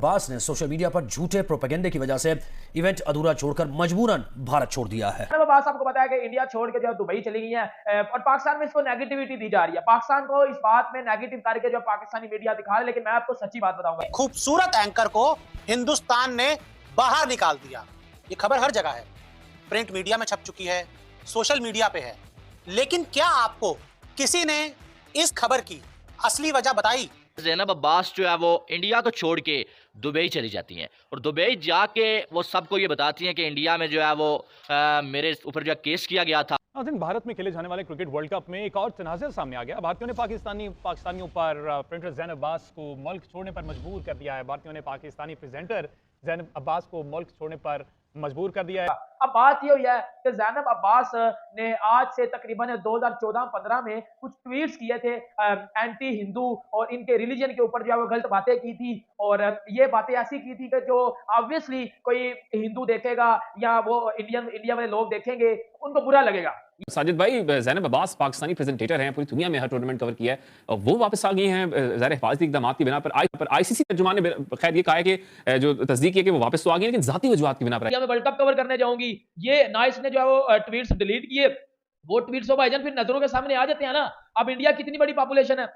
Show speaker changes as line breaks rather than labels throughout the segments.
अब्बास ने social media पर झूठे प्रोपेगेंडे की वजह से इवेंट अधूरा छोड़कर मजबूरन भारत छोड़ दिया है।
अब्बास आपको पता है कि इंडिया छोड़ के जो दुबई चली गई है और पाकिस्तान में इसको नेगेटिविटी दी जा रही है। पाकिस्तान को इस बात में नेगेटिव करके जो पाकिस्तानी मीडिया दिखा रहा है, लेकिन मैं आपको सच्ची बात बताऊंगा।
खूबसूरत एंकर को हिंदुस्तान ने बाहर निकाल दिया। ये खबर हर जगह है, प्रिंट मीडिया में छप चुकी है, सोशल मीडिया पे है, लेकिन क्या आपको किसी ने इस खबर की असली वजह बताई?
ज़ैनब अब्बास जो है वो इंडिया को छोड़ के दुबई चली जाती हैं और दुबई जाके वो सबको ये बताती हैं कि इंडिया में जो है वो मेरे ऊपर जो केस किया गया था।
दिन भारत में खेले जाने वाले क्रिकेट वर्ल्ड कप में एक और तनाज़ुर सामने आ गया। भारतीयों ने पाकिस्तानियों पर प्रिंटर ज़ैनब अब्बास को मुल्क छोड़ने पर मजबूर कर दिया है। भारतीयों ने पाकिस्तानी प्रेजेंटर ज़ैनब अब्बास को मुल्क छोड़ने पर मजबूर कर दिया है।
अब बात ये हुई है कि ज़ैनब अब्बास ने आज से तकरीबन 2014-15 में कुछ ट्वीट्स किए थे एंटी हिंदू और इनके रिलीजन के ऊपर जो है वो गलत बातें की थी, और ये बातें ऐसी की थी कि जो ऑब्वियसली कोई हिंदू देखेगा या वो इंडिया वाले लोग देखेंगे, उनको बुरा लगेगा।
साजिद भाई, ज़ैनब अब्बास पाकिस्तानी प्रेजेंटेटर हैं, पूरी दुनिया में हर टूर्नामेंट कवर किया है और वो वापस आ गई हैं ज़ाहिर हिफाजती इक़दामात की बिना पर आईसीसी तर्जुमान ने खैर ये कहा है कि जो तस्दीक है कि वो वापस तो आ गई है, लेकिन ज़ाती वजूहात की बिना पर
मैं वर्ल्ड कप कवर करने जाऊंगी, ये ना इसने जो है वो ट्वीट्स डिलीट किए, वो ट्वीट्स तो भाईजान फिर नजरों के सामने आ जाते हैं ना। अब इंडिया कितनी बड़ी पॉपुलेशन है,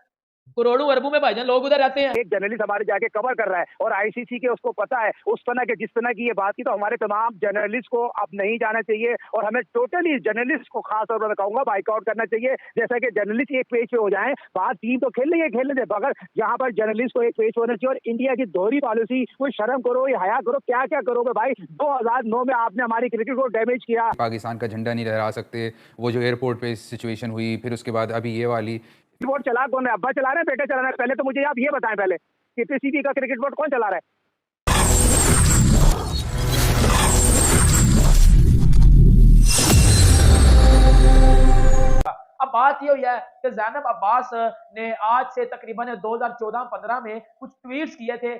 करोड़ों अरबों में भाईजान लोग उधर रहते हैं।
एक जर्नलिस्ट हमारे जाके कवर कर रहा है और आईसीसी के उसको पता है उस तरह के जिस तरह की ये बात की, तो हमारे तमाम जर्नलिस्ट को अब नहीं जाना चाहिए और हमें टोटली जर्नलिस्ट को खास तौर पर कहूंगा बाइकआउट करना चाहिए। जैसा कि जर्नलिस्ट एक पेज पे हो जाए, बात टीम तो खेल खेलने दे, मगर यहाँ पर जर्नलिस्ट को एक पेज होना चाहिए। और इंडिया की दोहरी पॉलिसी, कोई शर्म करो या हया करो, क्या क्या करोगे भाई। 2009 में आपने हमारी क्रिकेट को डैमेज किया,
पाकिस्तान का झंडा नहीं लहरा सकते, वो जो एयरपोर्ट पे सिचुएशन हुई, फिर उसके बाद अभी ये वाली
क्रिकेट बोर्ड चला कौन है? अब्बा चला रहे हैं, बेटे चला रहे हैं? पहले तो मुझे आप ये बताएं, पहले पीसीबी का क्रिकेट बोर्ड कौन चला रहा है?
अब बात ये हुई है कि ज़ैनब अब्बास ने आज से तकरीबन 2014-15 में कुछ ट्वीट्स किए थे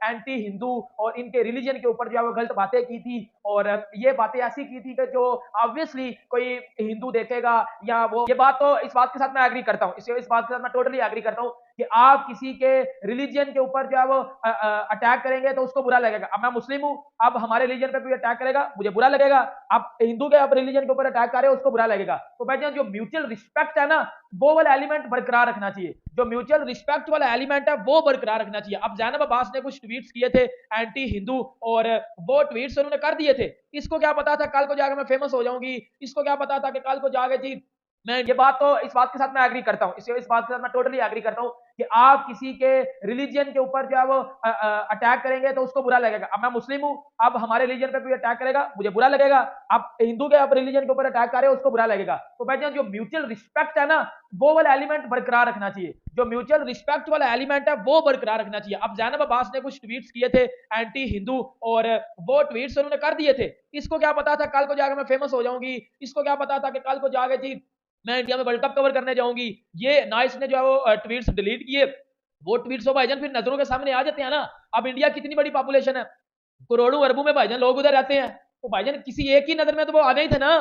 एंटी हिंदू और इनके रिलीजन के ऊपर जो है वो गलत बातें की थी, और ये बातें ऐसी की थी कि जो ऑब्वियसली कोई हिंदू देखेगा या वो, ये बात तो इस बात के साथ मैं एग्री करता हूँ, इस बात के साथ मैं टोटली एग्री करता हूँ कि आप किसी के रिलीजन के ऊपर जो है वो अटैक करेंगे तो उसको बुरा लगेगा। अब मैं मुस्लिम हूँ, अब हमारे रिलीजन पे कोई अटैक करेगा मुझे बुरा लगेगा। आप हिंदू के आप रिलीजन के ऊपर अटैक कर रहे हो, उसको बुरा लगेगा। तो भाईजान जो म्यूचुअल रिस्पेक्ट है ना, वो वाला एलिमेंट बरकरार रखना चाहिए। जो म्यूचुअल रिस्पेक्ट वाला एलिमेंट है वो बरकरार रखना चाहिए। अब ज़ैनब अब्बास ने कुछ ट्वीट्स किए थे एंटी हिंदू और वो ट्वीट्स उन्होंने कर दिए थे। इसको क्या पता था कल को जाकर मैं फेमस हो जाऊंगी, इसको क्या पता था कि कल को जाके जी मैं, ये बात तो इस बात के साथ मैं एग्री करता हूँ, इस बात के साथ मैं टोटली एग्री करता हूँ कि आप किसी के रिलीजन के ऊपर जो है वो अटैक करेंगे तो उसको बुरा लगेगा। अब मैं मुस्लिम हूँ, अब हमारे रिलीजन पे कोई अटैक करेगा मुझे बुरा लगेगा। आप हिंदू के आप रिलीजन के ऊपर अटैक कर रहे हो, उसको बुरा लगेगा। तो भाईजान जो म्यूचुअल रिस्पेक्ट है ना, वो वाला एलिमेंट बरकरार रखना चाहिए। जो म्यूचुअल रिस्पेक्ट वाला एलिमेंट है वो बरकरार रखना चाहिए। अब ज़ैनब अब्बास ने कुछ ट्वीट्स किए थे एंटी हिंदू और वो ट्वीट्स उन्होंने कर दिए थे। इसको क्या पता था कल को जाकर मैं फेमस हो जाऊंगी, इसको क्या पता था कि कल को जाके जी मैं इंडिया में वर्ल्ड कप कवर करने जाऊंगी, ये ना इसने जो है वो ट्वीट्स डिलीट किए, वो ट्वीट्स तो भाईजान फिर नजरों के सामने आ जाते हैं ना। अब इंडिया कितनी बड़ी पॉपुलेशन है, करोड़ों अरबों में भाईजान लोग उधर रहते हैं, तो भाईजान किसी एक ही नजर में तो वो आ गए थे ना।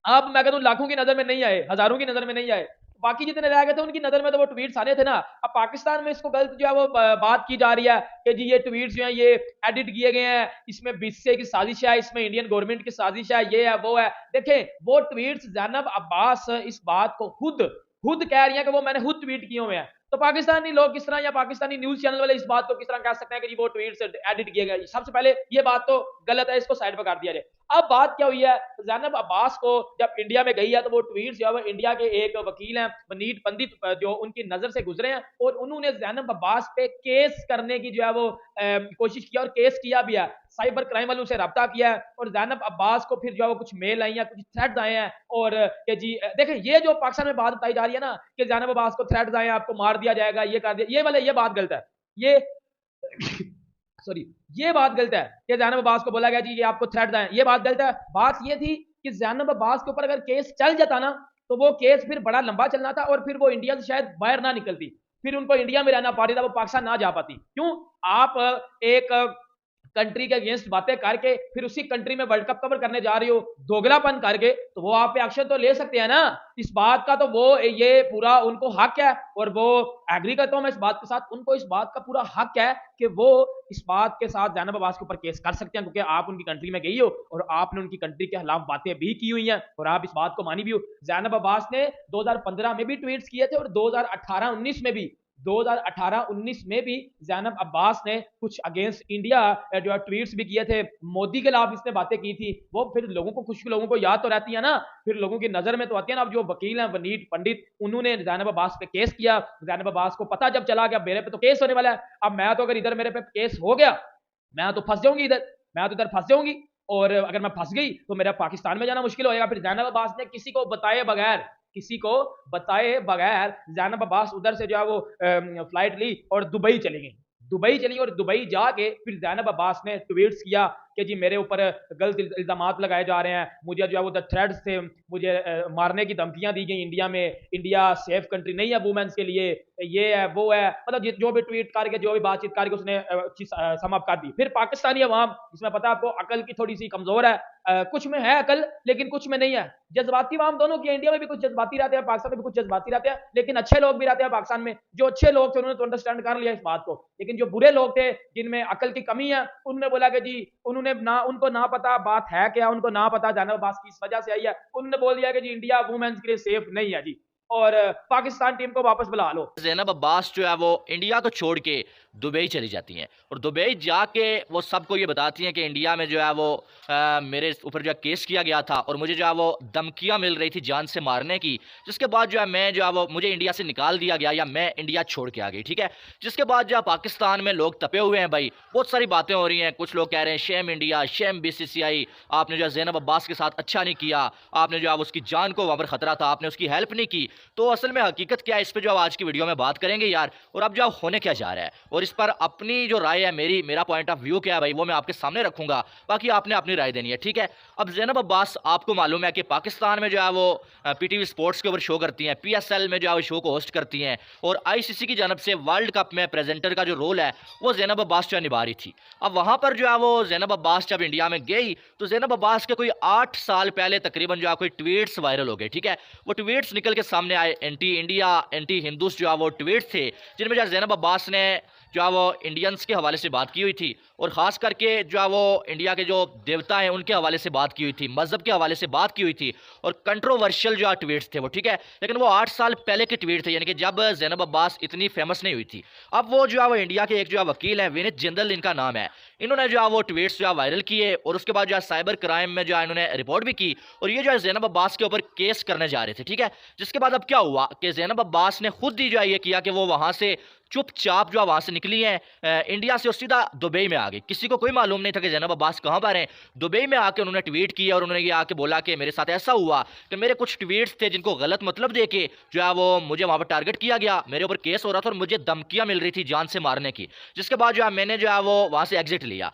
अब मैं कहता हूँ लाखों की नजर में नहीं आए, हजारों की नजर में नहीं आए, बाकी जितने रह गए थे उनकी नजर में तो वो ट्वीट्स आने थे ना। अब पाकिस्तान में इसको गलत जो है वो बात की जा रही है कि जी ये ट्वीट्स जो है ये एडिट किए गए हैं, इसमें बीसीसीआई की साजिश है, इसमें इंडियन गवर्नमेंट की साजिश है, ये है वो है। देखें वो ट्वीट्स ज़ैनब अब्बास इस बात को खुद कह रही है कि वो मैंने खुद ट्वीट किए हुए हैं, तो पाकिस्तानी लोग किस तरह या पाकिस्तानी न्यूज चैनल वाले इस बात को किस तरह कह सकते हैं कि जी वो ट्वीट्स एडिट किए गए? सबसे पहले ये बात तो गलत है, इसको साइड पर कर दिया जाए। अब बात क्या हुई है, ज़ैनब अब्बास को जब इंडिया में गई है तो वो ट्वीट्स जो है वो इंडिया के एक वकील हैं मनीत पंडित, जो उनकी नजर से गुजरे हैं और उन्होंने ज़ैनब अब्बास पे केस करने की जो है वो कोशिश किया और केस किया भी है। साइबर क्राइम वालों से रब्ता किया है और ज़ैनब अब्बास को फिर जो है वो कुछ मेल आई है, कुछ थ्रेट्स आए हैं और कि जी देखें ये जो पाकिस्तान में बात बताई जा रही है ना कि ज़ैनब अब्बास को थ्रेट्स आए हैं, आपको मार दिया जाएगा, ये कर दिया, ये बात गलत है। ये सॉरी, ये बात गलत है कि ज़ैनब अब्बास को बोला गया जी ये आपको थ्रेट्स आए, ये बात गलत है। बात ये थी कि ज़ैनब अब्बास के ऊपर अगर केस चल जाता ना तो वो केस फिर बड़ा लंबा चलना था और फिर वो इंडिया से शायद बाहर ना निकलती, फिर उनको इंडिया में रहना पड़ता था, वो पाकिस्तान ना जा पाती। क्यों? आप एक कंट्री के अगेंस्ट बातें करके फिर उसी कंट्री में वर्ल्ड कप कवर करने जा रही हो दोगलापन करके, तो वो आप पे एक्शन तो ले सकते हैं ना। इस बात का तो वो ये पूरा उनको हक है, और वो एग्री करता हूं मैं इस बात के साथ, उनको इस बात का पूरा हक है कि वो इस बात के साथ ज़ैनब अब्बास के ऊपर केस कर सकते हैं, क्योंकि आप उनकी कंट्री में गई हो और आपने उनकी कंट्री के खिलाफ बातें भी की हुई हैं और आप इस बात को मानी भी हो। ज़ैनब अब्बास ने 2015 में भी ट्वीट्स किए थे और 2018-19 में भी 2018-19 में भी ज़ैनब अब्बास ने कुछ अगेंस्ट इंडिया जो ट्वीट्स भी किए थे, मोदी के खिलाफ इसने बातें की थी। वो फिर लोगों को कुछ लोगों को याद तो रहती है ना, फिर लोगों की नजर में तो आती है ना। अब जो वकील हैं वनीत पंडित, उन्होंने ज़ैनब अब्बास पे केस किया। ज़ैनब अब्बास को पता जब चला कि मेरे पे तो केस होने वाला है, अब मैं तो अगर इधर मेरे पे केस हो गया मैं तो फंस जाऊंगी, मैं तो इधर फंस जाऊंगी, और अगर मैं फंस गई तो मेरा पाकिस्तान में जाना मुश्किल हो जाएगा। फिर ज़ैनब अब्बास ने किसी को बताए बगैर ज़ैनब अब्बास उधर से जो है वो फ्लाइट ली और दुबई चली गई और दुबई जाके फिर ज़ैनब अब्बास ने ट्वीट्स किया कि जी मेरे ऊपर गलत इल्ज़ामात लगाए जा रहे हैं, मुझे जो है वो थ्रेड्स थे, मुझे मारने की धमकियां दी गई इंडिया में, इंडिया सेफ कंट्री नहीं है वुमेन्स के लिए, ये है वो है, मतलब जो भी ट्वीट करके जो भी बातचीत करके उसने सम अप कर दी। फिर पाकिस्तानी अवाम, इसमें पता है आपको अकल की थोड़ी सी कमजोर है, कुछ में है अकल लेकिन कुछ में नहीं है, जज्बाती अवाम दोनों की, इंडिया में भी कुछ जज्बाती रहते हैं, पाकिस्तान में भी कुछ जज्बाती रहते हैं, लेकिन अच्छे लोग भी रहते हैं पाकिस्तान में। जो अच्छे लोग थे उन्होंने तो अंडरस्टैंड कर लिया इस बात को, लेकिन जो बुरे लोग थे जिनमें अकल की कमी है उन्होंने बोला कि जी उनको ना पता बात है क्या, उनको ना पता ज़ैनब अब्बास किस वजह से आई है, उन्होंने बोल दिया कि जी इंडिया वुमेन्स के लिए सेफ नहीं है जी, और पाकिस्तान टीम को वापस बुला लो।
ज़ैनब अब्बास जो है वो इंडिया को छोड़ के दुबई चली जाती हैं और दुबई जाके वो सबको ये बताती हैं कि इंडिया में जो है वो मेरे ऊपर जो है केस किया गया था और मुझे जो है वो धमकियाँ मिल रही थी जान से मारने की, जिसके बाद जो है मैं जो है वो मुझे इंडिया से निकाल दिया गया या मैं इंडिया छोड़ के आ गई, ठीक है। जिसके बाद जो है पाकिस्तान में लोग तपे हुए हैं भाई, बहुत सारी बातें हो रही हैं, कुछ लोग कह रहे हैं शेम इंडिया, शेम BCCI, आपने जो है ज़ैनब अब्बास के साथ अच्छा नहीं किया, आपने जो है उसकी जान को वहाँ पर ख़तरा था, आपने उसकी हेल्प नहीं की। तो असल में हकीकत क्या है, इस पर जो आज की वीडियो में बात करेंगे यार, और अब जो होने क्या जा रहा है और इस पर अपनी जो राय है, मेरा पॉइंट ऑफ व्यू क्या है भाई, वो मैं आपके सामने रखूंगा, बाकी आपने अपनी राय देनी है, ठीक है। अब ज़ैनब अब्बास आपको मालूम है कि पाकिस्तान में जो है वो PTV स्पोर्ट्स के ऊपर शो करती हैं, PSL में जो है वो शो को होस्ट करती हैं और ICC की जानब से वर्ल्ड कप में प्रेजेंटर का जो रोल है वो ज़ैनब अब्बास जो है निभा रही थी। अब वहाँ पर जो है वो ज़ैनब अब्बास जब इंडिया में गई तो ज़ैनब अब्बास के कोई 8 साल पहले तकरीबन जो है कोई ट्वीट्स वायरल हो गए, ठीक है। वो ट्वीट्स निकल के सामने आए, एंटी इंडिया, एंटी हिंदूस जो है वो ट्वीट थे, जिनमें जो ज़ैनब अब्बास ने जो है वो इंडियंस के हवाले से बात की हुई थी और ख़ास करके जो है वो इंडिया के जो देवता हैं उनके हवाले से बात की हुई थी, मज़हब के हवाले से बात की हुई थी और कंट्रोवर्शियल जो है ट्वीट्स थे वो, ठीक है। लेकिन वो 8 साल पहले के ट्वीट थे, यानी कि जब ज़ैनब अब्बास इतनी फेमस नहीं हुई थी। अब वो जो है वो इंडिया के एक जो है वकील हैं, विनीत जिंदल इनका नाम है, इन्होंने जो है वो ट्वीट्स जो है वायरल किए और उसके बाद जो है साइबर क्राइम में जो है इन्होंने रिपोर्ट भी की और ये जो है ज़ैनब अब्बास के ऊपर केस करने जा रहे थे, ठीक है। जिसके बाद अब क्या हुआ कि ज़ैनब अब्बास ने खुद ही जो है ये किया कि वो वहाँ से चुपचाप जो वहाँ से निकली हैं, इंडिया से सीधा दुबई में आ गई। किसी को कोई मालूम नहीं था कि ज़ैनब अब्बास कहाँ पर हैं। दुबई में आके उन्होंने ट्वीट किया और उन्होंने ये आके बोला कि मेरे साथ ऐसा हुआ कि मेरे कुछ ट्वीट्स थे जिनको गलत मतलब दे के जो है वो मुझे वहाँ पर टारगेट किया गया, मेरे ऊपर केस हो रहा था और मुझे धमकियाँ मिल रही थी जान से मारने की। जिसके बाद जो है मैंने जो है वो वहाँ से एग्जिट लिया।